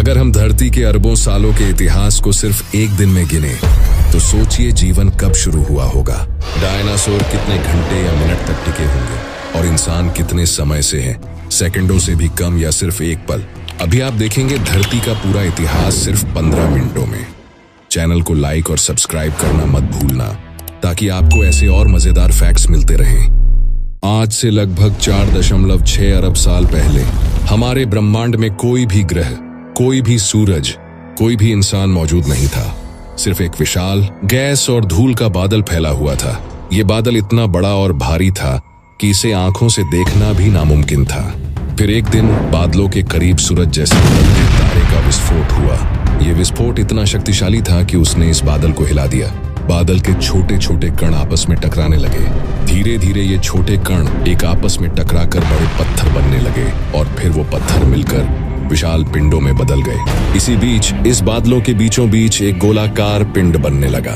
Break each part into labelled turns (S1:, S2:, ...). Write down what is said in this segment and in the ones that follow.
S1: अगर हम धरती के अरबों सालों के इतिहास को सिर्फ एक दिन में गिने तो सोचिए जीवन कब शुरू हुआ होगा। डायनासोर कितने घंटे या मिनट तक टिके होंगे और इंसान कितने समय से है, सेकंडों से भी कम या सिर्फ एक पल। अभी आप देखेंगे धरती का पूरा इतिहास सिर्फ 15 मिनटों में। चैनल को लाइक और सब्सक्राइब करना मत भूलना ताकि आपको ऐसे और मजेदार फैक्ट्स मिलते रहें। आज से लगभग 4.6 अरब साल पहले हमारे ब्रह्मांड में कोई भी ग्रह, कोई भी सूरज, कोई भी इंसान मौजूद नहीं था। सिर्फ एक विशाल गैस और धूल का बादल फैला हुआ था। ये बादल इतना बड़ा और भारी था कि इसे आंखों से देखना भी नामुमकिन था। फिर एक दिन बादलों के करीब सूरज जैसे बड़े तारे का विस्फोट हुआ। ये विस्फोट इतना शक्तिशाली था कि उसने इस बादल को हिला दिया। बादल के छोटे छोटे कण आपस में टकराने लगे। धीरे धीरे ये छोटे कण एक आपस में टकराकर बड़े पत्थर बनने लगे और फिर वो पत्थर मिलकर विशाल पिंडों में बदल गए। इसी बीच इस बादलों के बीचों बीच एक गोलाकार पिंड बनने लगा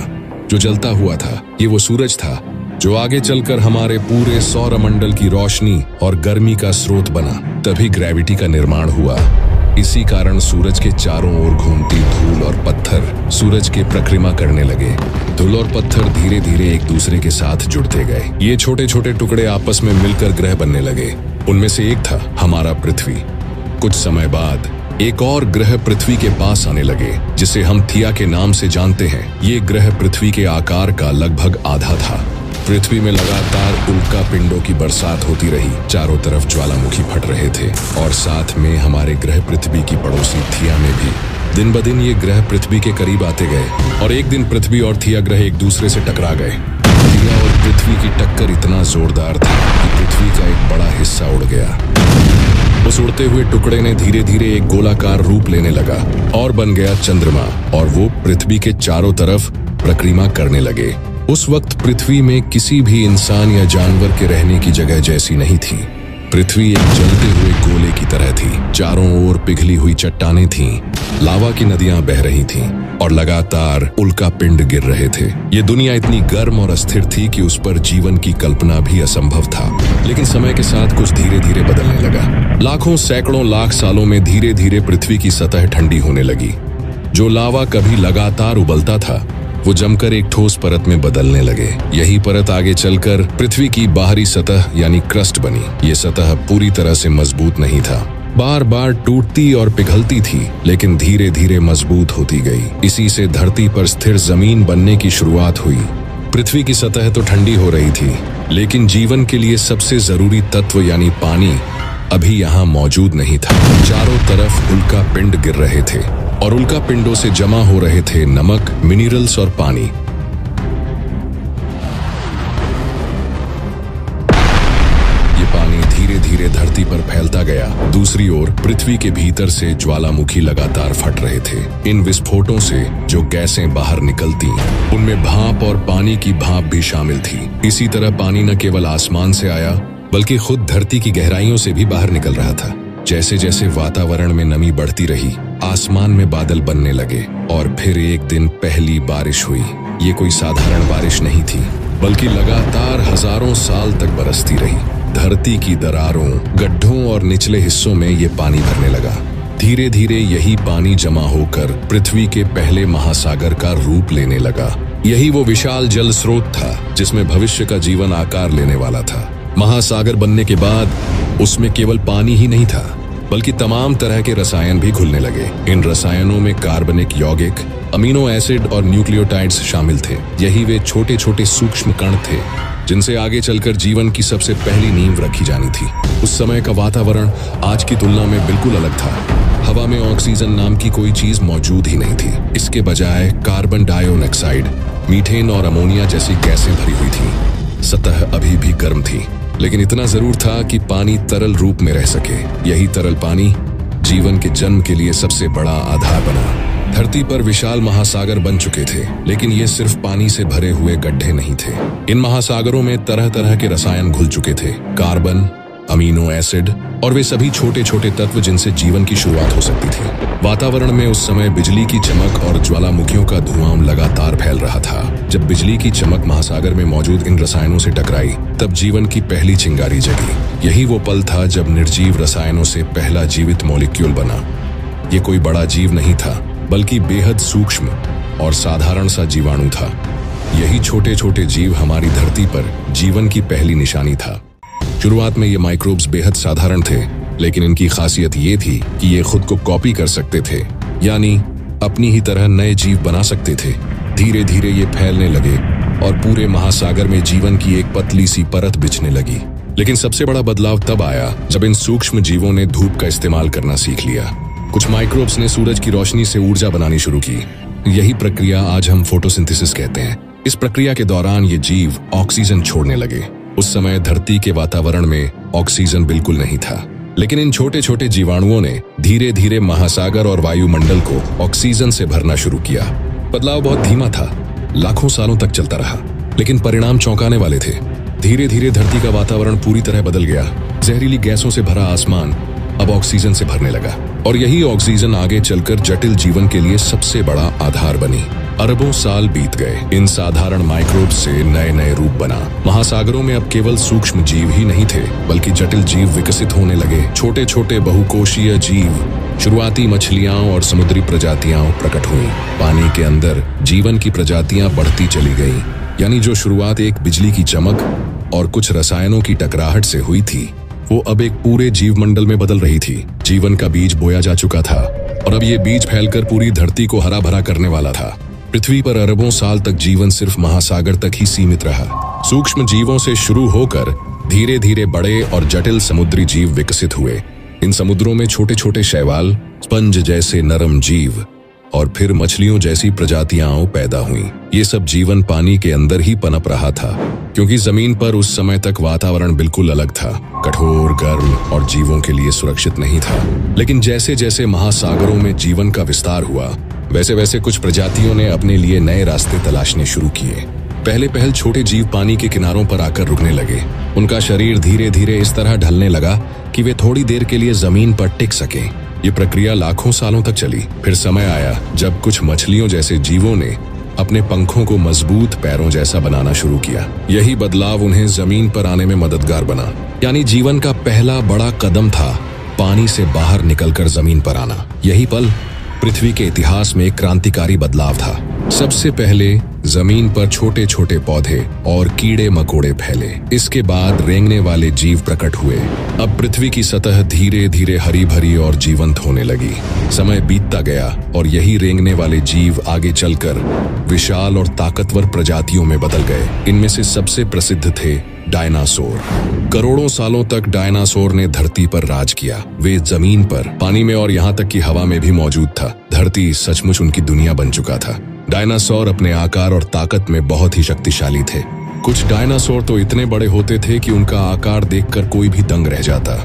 S1: जो जलता हुआ था। ये वो सूरज था जो आगे चलकर हमारे पूरे सौरमंडल की रोशनी और गर्मी का स्रोत बना। तभी ग्रेविटी का निर्माण हुआ। इसी कारण सूरज के चारों ओर घूमती धूल और पत्थर सूरज की परिक्रमा करने लगे। धूल और पत्थर धीरे धीरे एक दूसरे के साथ जुड़ते गए। ये छोटे छोटे टुकड़े आपस में मिलकर ग्रह बनने लगे। उनमें से एक था हमारा पृथ्वी। कुछ समय बाद एक और ग्रह पृथ्वी के पास आने लगे जिसे हम थिया के नाम से जानते हैं। ये ग्रह पृथ्वी के आकार का लगभग आधा था। पृथ्वी में लगातार उल्का पिंडों की बरसात होती रही। चारों तरफ ज्वालामुखी फट रहे थे और साथ में हमारे ग्रह पृथ्वी की पड़ोसी थिया में भी दिन ब दिन ये ग्रह पृथ्वी के करीब आते गए और एक दिन पृथ्वी और थिया ग्रह एक दूसरे से टकरा गए। थिया और पृथ्वी की टक्कर इतना जोरदार था कि पृथ्वी का एक बड़ा हिस्सा उड़ गया। उस उड़ते हुए टुकड़े ने धीरे धीरे एक गोलाकार रूप लेने लगा और बन गया चंद्रमा और वो पृथ्वी के चारों तरफ परिक्रमा करने लगे। उस वक्त पृथ्वी में किसी भी इंसान या जानवर के रहने की जगह जैसी नहीं थी। पृथ्वी एक जलते हुए गोले की तरह थी। चारों ओर पिघली हुई चट्टानें थीं, लावा की नदियां बह रही थीं और लगातार उल्का पिंड गिर रहे थे। ये दुनिया इतनी गर्म और अस्थिर थी कि उस पर जीवन की कल्पना भी असंभव था। लेकिन समय के साथ कुछ धीरे धीरे बदलने लगा। लाखों सैकड़ों लाख सालों में धीरे धीरे पृथ्वी की सतह ठंडी होने लगी। जो लावा कभी लगातार उबलता था वो जमकर एक ठोस परत में बदलने लगे। यही परत आगे चलकर पृथ्वी की बाहरी सतह यानी क्रस्ट बनी। ये सतह पूरी तरह से मजबूत नहीं था, बार बार टूटती और पिघलती थी, लेकिन धीरे धीरे मजबूत होती गई। इसी से धरती पर स्थिर जमीन बनने की शुरुआत हुई। पृथ्वी की सतह तो ठंडी हो रही थी, लेकिन जीवन के लिए सबसे जरूरी तत्व यानी पानी अभी यहाँ मौजूद नहीं था। चारों तरफ उल्का पिंड गिर रहे थे और उल्का पिंडों से जमा हो रहे थे नमक, मिनरल्स और पानी। ये पानी धीरे धीरे धरती पर फैलता गया। दूसरी ओर पृथ्वी के भीतर से ज्वालामुखी लगातार फट रहे थे। इन विस्फोटों से जो गैसें बाहर निकलती उनमें भाप और पानी की भाप भी शामिल थी। इसी तरह पानी न केवल आसमान से आया बल्कि खुद धरती की गहराइयों से भी बाहर निकल रहा था। जैसे जैसे वातावरण में नमी बढ़ती रही, आसमान में बादल बनने लगे और फिर एक दिन पहली बारिश हुई। ये कोई साधारण बारिश नहीं थी बल्कि लगातार हजारों साल तक बरसती रही। धरती की दरारों, गड्ढों और निचले हिस्सों में ये पानी भरने लगा। धीरे धीरे यही पानी जमा होकर पृथ्वी के पहले महासागर का रूप लेने लगा। यही वो विशाल जल स्रोत था जिसमें भविष्य का जीवन आकार लेने वाला था। महासागर बनने के बाद उसमें केवल पानी ही नहीं था बल्कि तमाम तरह के रसायन भी घुलने लगे। इन रसायनों में कार्बनिक यौगिक, अमीनो एसिड और न्यूक्लियोटाइड्स शामिल थे। यही वे छोटे छोटे सूक्ष्म कण थे जिनसे आगे चलकर जीवन की सबसे पहली नींव रखी जानी थी। उस समय का वातावरण आज की तुलना में बिल्कुल अलग था। हवा में ऑक्सीजन नाम की कोई चीज मौजूद ही नहीं थी। इसके बजाय कार्बन डाइऑक्साइड, मीथेन और अमोनिया जैसी गैसें भरी हुई थी। सतह अभी भी गर्म थी, लेकिन इतना जरूर था कि पानी तरल रूप में रह सके। यही तरल पानी जीवन के जन्म के लिए सबसे बड़ा आधार बना। धरती पर विशाल महासागर बन चुके थे, लेकिन ये सिर्फ पानी से भरे हुए गड्ढे नहीं थे। इन महासागरों में तरह तरह के रसायन घुल चुके थे। कार्बन, अमीनो एसिड और वे सभी छोटे छोटे तत्व जिनसे जीवन की शुरुआत हो सकती थी। वातावरण में उस समय बिजली की चमक और ज्वालामुखियों का धुआं लगातार फैल रहा था। जब बिजली की चमक महासागर में मौजूद इन रसायनों से टकराई तब जीवन की पहली चिंगारी जगी। यही वो पल था जब निर्जीव रसायनों से पहला जीवित मॉलिक्यूल बना। ये कोई बड़ा जीव नहीं था, बल्कि बेहद सूक्ष्म और साधारण सा जीवाणु था। यही छोटे छोटे जीव हमारी धरती पर जीवन की पहली निशानी था। शुरुआत में ये माइक्रोब्स बेहद साधारण थे, लेकिन इनकी खासियत ये थी कि ये खुद को कॉपी कर सकते थे, यानी अपनी ही तरह नए जीव बना सकते थे। धीरे धीरे ये फैलने लगे और पूरे महासागर में जीवन की एक पतली सी परत बिछने लगी। लेकिन सबसे बड़ा बदलाव तब आया जब इन सूक्ष्म जीवों ने धूप का इस्तेमाल करना सीख लिया। कुछ माइक्रोब्स ने सूरज की रोशनी से ऊर्जा बनानी शुरू की। यही प्रक्रिया आज हम फोटोसिंथेसिस कहते हैं। इस प्रक्रिया के दौरान ये जीव ऑक्सीजन छोड़ने लगे। उस समय धरती के वातावरण में ऑक्सीजन बिल्कुल नहीं था, लेकिन इन छोटे छोटे जीवाणुओं ने धीरे धीरे महासागर और वायुमंडल को ऑक्सीजन से भरना शुरू किया। बदलाव बहुत धीमा था, लाखों सालों तक चलता रहा, लेकिन परिणाम चौंकाने वाले थे। धीरे धीरे धरती का वातावरण पूरी तरह बदल गया। जहरीली गैसों से भरा आसमान अब ऑक्सीजन से भरने लगा, और यही ऑक्सीजन आगे चलकर जटिल जीवन के लिए सबसे बड़ा आधार बनी। अरबों साल बीत गए। इन साधारण माइक्रोब से नए नए रूप बना। महासागरों में अब केवल सूक्ष्म जीव ही नहीं थे, बल्कि जटिल जीव विकसित होने लगे। छोटे छोटे बहुकोशीय जीव, शुरुआती मछलियां और समुद्री प्रजातियां प्रकट हुई। पानी के अंदर जीवन की प्रजातियां बढ़ती चली गईं, यानी जो शुरुआत एक बिजली की चमक और कुछ रसायनों की टकराहट से हुई थी, वो अब एक पूरे जीवमंडल में बदल रही थी। जीवन का बीज बोया जा चुका था, और अब ये बीज फैलकर पूरी धरती को हरा भरा करने वाला था। पृथ्वी पर अरबों साल तक जीवन सिर्फ महासागर तक ही सीमित रहा। सूक्ष्म जीवों से शुरू होकर धीरे धीरे बड़े और जटिल समुद्री जीव विकसित हुए। इन समुद्रों में छोटे छोटे शैवाल, स्पंज जैसे नरम जीव और फिर मछलियों जैसी प्रजातियां पैदा हुईं। ये सब जीवन पानी के अंदर ही पनप रहा था, क्योंकि जमीन पर उस समय तक वातावरण बिल्कुल अलग था, कठोर, गर्म और जीवों के लिए सुरक्षित नहीं था। लेकिन जैसे जैसे महासागरों में जीवन का विस्तार हुआ, वैसे वैसे कुछ प्रजातियों ने अपने लिए नए रास्ते तलाशने शुरू किए। पहले छोटे जीव पानी के किनारों पर आकर रुकने लगे। उनका शरीर धीरे धीरे इस तरह ढलने लगा कि वे थोड़ी देर के लिए जमीन पर टिक सकें। ये प्रक्रिया लाखों सालों तक चली। फिर समय आया जब कुछ मछलियों जैसे जीवों ने अपने पंखों को मजबूत पैरों जैसा बनाना शुरू किया। यही बदलाव उन्हें जमीन पर आने में मददगार बना। यानी जीवन का पहला बड़ा कदम था पानी से बाहर निकलकर जमीन पर आना। यही पल पृथ्वी के इतिहास में एक क्रांतिकारी बदलाव था। सबसे पहले जमीन पर छोटे छोटे पौधे और कीड़े मकोड़े फैले। इसके बाद रेंगने वाले जीव प्रकट हुए। अब पृथ्वी की सतह धीरे धीरे हरी भरी और जीवंत होने लगी। समय बीतता गया और यही रेंगने वाले जीव आगे चलकर विशाल और ताकतवर प्रजातियों में बदल गए। इनमें से सबसे प्रसिद्ध थे डायनासोर। करोड़ों सालों तक डायनासोर ने धरती पर राज किया। वे जमीन पर, पानी में और यहाँ तक कि हवा में भी मौजूद था। धरती सचमुच उनकी दुनिया बन चुका था। डायनासोर अपने आकार और ताकत में बहुत ही शक्तिशाली थे। कुछ डायनासोर तो इतने बड़े होते थे कि उनका आकार देखकर कोई भी दंग रह जाता।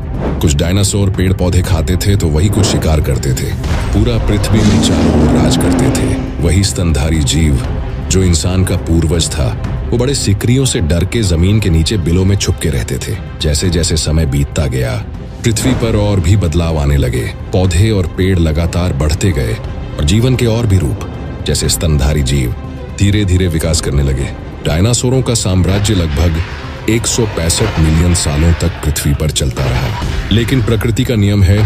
S1: कुछ डायनासोर पेड़ पौधे खाते थे तो वही कुछ शिकार करते थे। पूरा पृथ्वी में चारों ओर राज करते थे। वही स्तनधारी जीव जो इंसान का पूर्वज था, वो बड़े सिकरियों से डर के जमीन के नीचे बिलों में छुप के रहते थे। जैसे जैसे समय बीतता गया, पृथ्वी पर और भी बदलाव आने लगे। पौधे और पेड़ लगातार बढ़ते गए और जीवन के और भी रूप, जैसे स्तनधारी जीव, धीरे धीरे विकास करने लगे। डायनासोरों का साम्राज्य लगभग 165 मिलियन सालों तक पृथ्वी पर चलता रहा। लेकिन प्रकृति का नियम है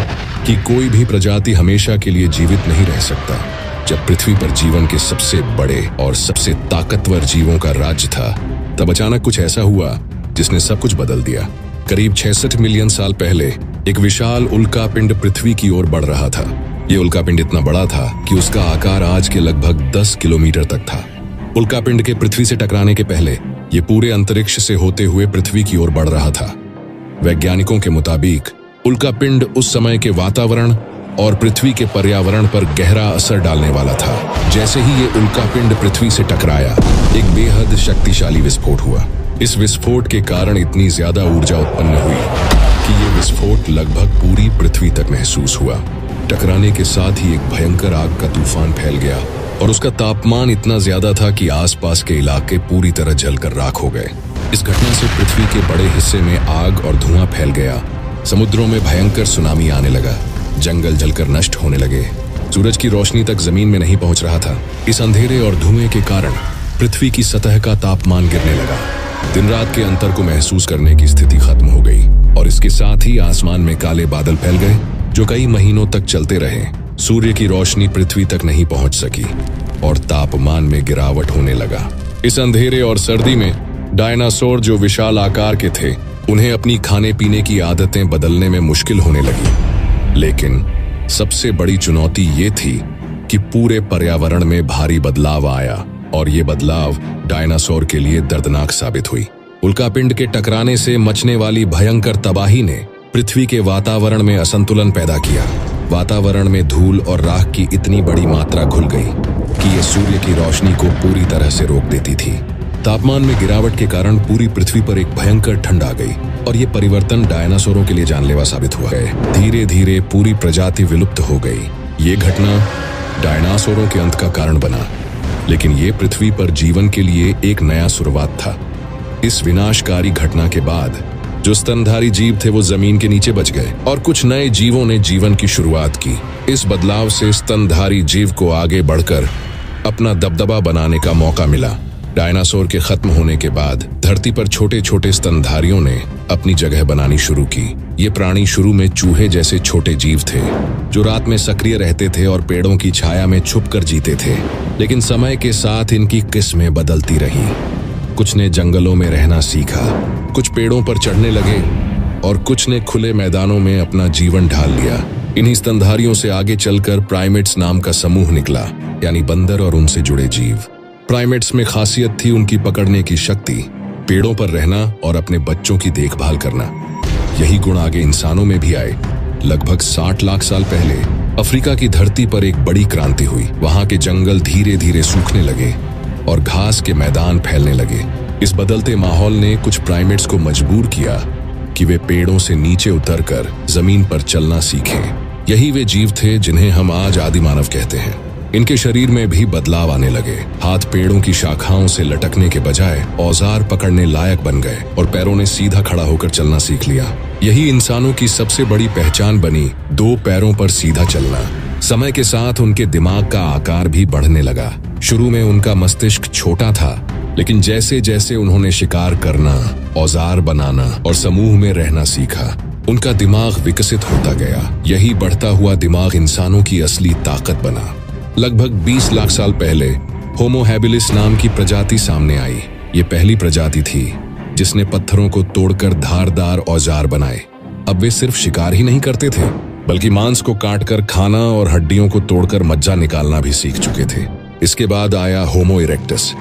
S1: कि कोई भी प्रजाति हमेशा के लिए जीवित नहीं रह सकता। जब पृथ्वी पर जीवन के सबसे बड़े और सबसे ताकतवर जीवों का राज्य था, तब अचानक कुछ ऐसा हुआ जिसने सब कुछ बदल दिया। करीब 66 मिलियन साल पहले एक विशाल उल्कापिंड पृथ्वी की ओर बढ़ रहा था। ये उल्कापिंड इतना बड़ा था कि उसका आकार आज के लगभग 10 किलोमीटर तक था। उल्कापिंड के पृथ्वी से टकराने के पहले ये पूरे अंतरिक्ष से होते हुए पृथ्वी की ओर बढ़ रहा था। वैज्ञानिकों के मुताबिक उल्कापिंड उस समय के वातावरण और पृथ्वी के पर्यावरण पर गहरा असर डालने वाला था। जैसे ही ये उल्कापिंड पृथ्वी से टकराया, एक बेहद शक्तिशाली विस्फोट हुआ। इस विस्फोट के कारण इतनी ज्यादा ऊर्जा उत्पन्न हुई कि ये विस्फोट लगभग पूरी पृथ्वी तक महसूस हुआ। टकराने के साथ ही एक भयंकर आग का तूफान फैल गया और उसका तापमान इतना ज्यादा था कि आसपास के इलाके पूरी तरह जलकर राख हो गए। इस घटना से पृथ्वी के बड़े हिस्से में आग और धुआं फैल गया। समुद्रों में भयंकर सुनामी आने लगा। जंगल जलकर नष्ट होने लगे। सूरज की रोशनी तक जमीन में नहीं पहुंच रहा था। इस अंधेरे और धुएं के कारण पृथ्वी की सतह का तापमान गिरने लगा। दिन रात के अंतर को महसूस करने की स्थिति खत्म हो गई और इसके साथ ही आसमान में काले बादल फैल गए जो कई महीनों तक चलते रहे। सूर्य की रोशनी पृथ्वी तक नहीं पहुंच सकी और तापमान में गिरावट होने लगा। इस अंधेरे और सर्दी में डायनासोर जो विशाल आकार के थे, उन्हें अपनी खाने पीने की आदतें बदलने में मुश्किल होने लगी। लेकिन सबसे बड़ी चुनौती ये थी कि पूरे पर्यावरण में भारी बदलाव आया और ये बदलाव डायनासोर के लिए दर्दनाक साबित हुई। उल्कापिंड के टकराने से मचने वाली भयंकर तबाही ने पृथ्वी के वातावरण में असंतुलन पैदा किया। वातावरण में धूल और राख की इतनी बड़ी मात्रा घुल गई कि ये सूर्य की रोशनी को पूरी तरह से रोक देती थी। तापमान में गिरावट के कारण पूरी पृथ्वी पर एक भयंकर ठंड आ गई और ये परिवर्तन डायनासोरों के लिए जानलेवा साबित हुआ है। धीरे धीरे पूरी प्रजाति विलुप्त हो गई। ये घटना डायनासोरों के अंत का कारण बना, लेकिन ये पृथ्वी पर जीवन के लिए एक नया शुरुआत था। इस विनाशकारी घटना के बाद जो स्तनधारी जीव थे वो जमीन के नीचे बच गए और कुछ नए जीवों ने जीवन की शुरुआत की। इस बदलाव से स्तनधारी जीव को आगे बढ़कर अपना दबदबा बनाने का मौका मिला। डायनासोर के खत्म होने के बाद धरती पर छोटे छोटे स्तनधारियों ने अपनी जगह बनानी शुरू की। ये प्राणी शुरू में चूहे जैसे छोटे जीव थे जो रात में सक्रिय रहते थे और पेड़ों की छाया में छुपकर जीते थे। लेकिन समय के साथ इनकी किस्में बदलती रहीं। कुछ ने जंगलों में रहना सीखा, कुछ पेड़ों पर चढ़ने लगे और कुछ ने खुले मैदानों में अपना जीवन ढाल लिया। इन्हीं स्तनधारियों से आगे चलकर प्राइमेट्स नाम का समूह निकला, यानी बंदर और उनसे जुड़े जीव। प्राइमेट्स में खासियत थी उनकी पकड़ने की शक्ति, पेड़ों पर रहना और अपने बच्चों की देखभाल करना। यही गुण आगे इंसानों में भी आए। लगभग 60 लाख साल पहले अफ्रीका की धरती पर एक बड़ी क्रांति हुई। वहां के जंगल धीरे धीरे सूखने लगे और घास के मैदान फैलने लगे। इस बदलते माहौल ने कुछ प्राइमेट्स को मजबूर किया कि वे पेड़ों से नीचे उतरकर जमीन पर चलना सीखें। यही वे जीव थे जिन्हें हम आज आदि मानव कहते हैं। इनके शरीर में भी बदलाव आने लगे। हाथ पेड़ों की शाखाओं से लटकने के बजाय औजार पकड़ने लायक बन गए और पैरों ने सीधा खड़ा होकर चलना सीख लिया। यही इंसानों की सबसे बड़ी पहचान बनी, 2 पैरों पर सीधा चलना। समय के साथ उनके दिमाग का आकार भी बढ़ने लगा। शुरू में उनका मस्तिष्क छोटा था, लेकिन जैसे जैसे उन्होंने शिकार करना, औजार बनाना और समूह में रहना सीखा, उनका दिमाग विकसित होता गया। यही बढ़ता हुआ दिमाग इंसानों की असली ताकत बना। लगभग 20 लाख साल पहले होमो हैबिलिस नाम की प्रजाति सामने आई। ये पहली प्रजाति थी जिसने पत्थरों को तोड़कर धारदार औजार बनाए। अब वे सिर्फ शिकार ही नहीं करते थे, बल्कि मांस को काटकर खाना और हड्डियों को तोड़कर मज्जा निकालना भी सीख चुके थे। इसके बाद आया होमो इरेक्टस।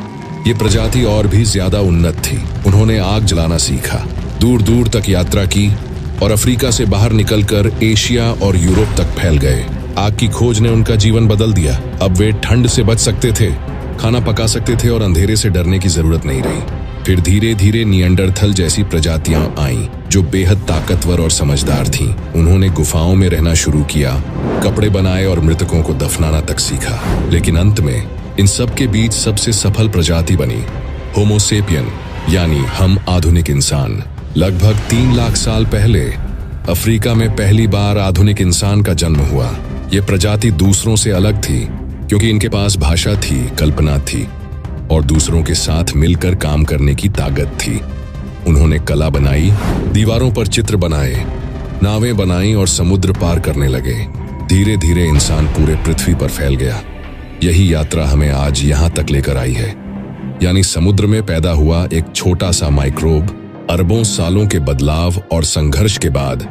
S1: ये प्रजाति और भी ज्यादा उन्नत थी। उन्होंने आग जलाना सीखा, दूर दूर तक यात्रा की और अफ्रीका से बाहर निकलकर एशिया और यूरोप तक फैल गए। आग की खोज ने उनका जीवन बदल दिया। अब वे ठंड से बच सकते थे, खाना पका सकते थे और अंधेरे से डरने की जरूरत नहीं रही। फिर धीरे धीरे निएंडरथल जैसी प्रजातियां आईं जो बेहद ताकतवर और समझदार थीं। उन्होंने गुफाओं में रहना शुरू किया, कपड़े बनाए और मृतकों को दफनाना तक सीखा। लेकिन अंत में इन सब के बीच सबसे सफल प्रजाति बनी होमो सेपियन, यानी हम आधुनिक इंसान। लगभग 3 लाख साल पहले अफ्रीका में पहली बार आधुनिक इंसान का जन्म हुआ। ये प्रजाति दूसरों से अलग थी क्योंकि इनके पास भाषा थी, कल्पना थी और दूसरों के साथ मिलकर काम करने की ताकत थी। उन्होंने कला बनाई, दीवारों पर चित्र बनाए, नावें बनाई और समुद्र पार करने लगे। धीरे धीरे इंसान पूरे पृथ्वी पर फैल गया। यही यात्रा हमें आज यहाँ तक लेकर आई है, यानी समुद्र में पैदा हुआ एक छोटा सा माइक्रोब अरबों सालों के बदलाव और संघर्ष के बाद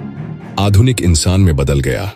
S1: आधुनिक इंसान में बदल गया।